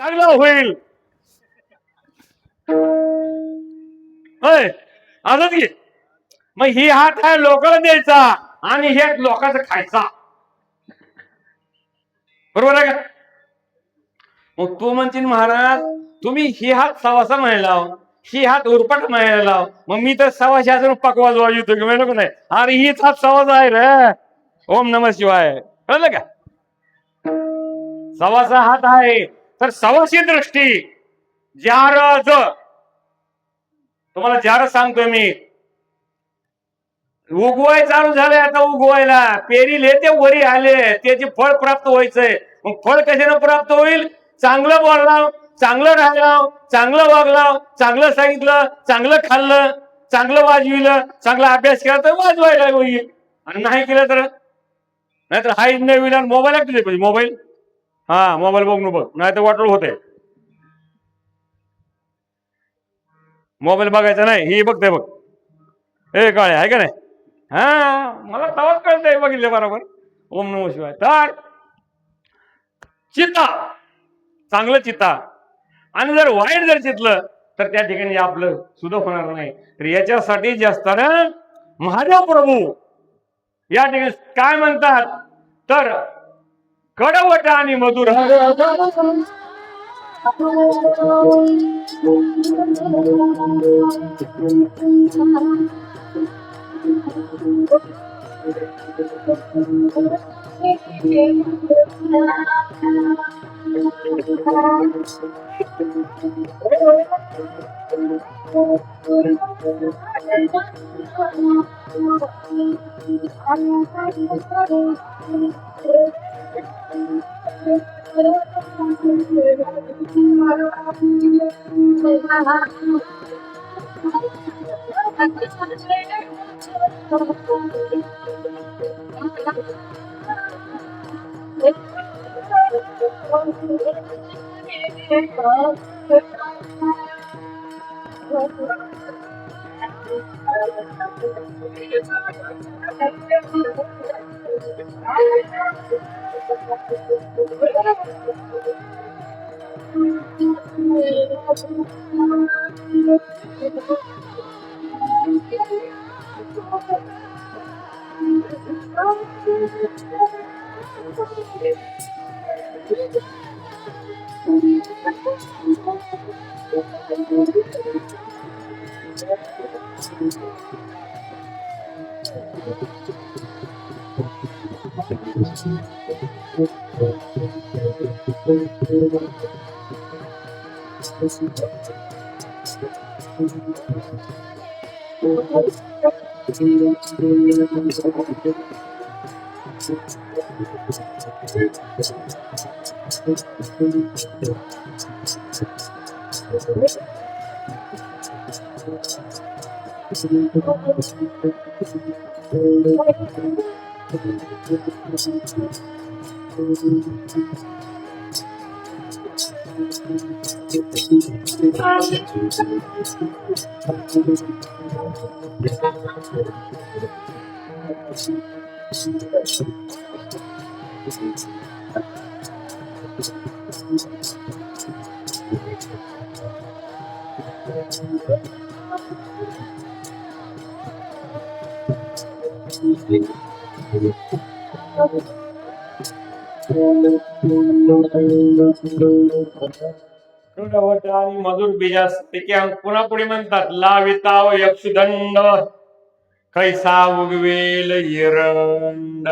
चांगलं होईल. होय असंच घे. मग ही हात आहे लोकांना द्यायचा आणि हे लोकांचं खायचा. बरोबर आहे का? मग तू म्हणशील महाराज तुम्ही ही हात सवासा म्हणायला लाव, ही हात उरपाट म्हणायला लाव, मग मी तर सवाशे असून पकवाज वाजवतो की नको नाही. अरे हीच हात सवास आहे रे. ओम नमः शिवाय. कळलं का? सवासा हात आहे तर सवाशी दृष्टी जार. तुम्हाला जार सांगतोय मी. उगवाय चालू झाले आता उगवायला पेरील ते वरी आले त्याचे फळ प्राप्त व्हायचंय. मग फळ कशाने प्राप्त होईल? चांगलं बोललाव, चांगलं राहिलाव, चांगलं वागलाव, चांगलं सांगितलं, चांगलं खाल्लं, चांगलं वाजविलं, चांगला अभ्यास केला तर वाजवायला होईल. आणि नाही केलं तर नाहीतर हाय नाही होईल. मोबाईल ऍक्टिव्ह पाहिजे. मोबाईल हा मोबाईल बघून बघ नाही तर वाटोळ होते. मोबाईल बघायचा नाही ही बघते बघ. हे काळे आहे का नाही? हा मला तवाच कळतंय बघितलं बरोबर. ओम नमः शिवाय. तर चित्ता चांगलं चित्ता आणि जर वाईट जर चितलं तर त्या ठिकाणी आपलं सुद्धा होणार नाही. तर याच्यासाठी जे असताना महादेव प्रभू या ठिकाणी काय म्हणतात तर कडवट आणि मधुर आणि मधुर बीजास पुन्हा पुढे म्हणतात लाविताव यक्षदंड कैसा उगवेल हिरंड.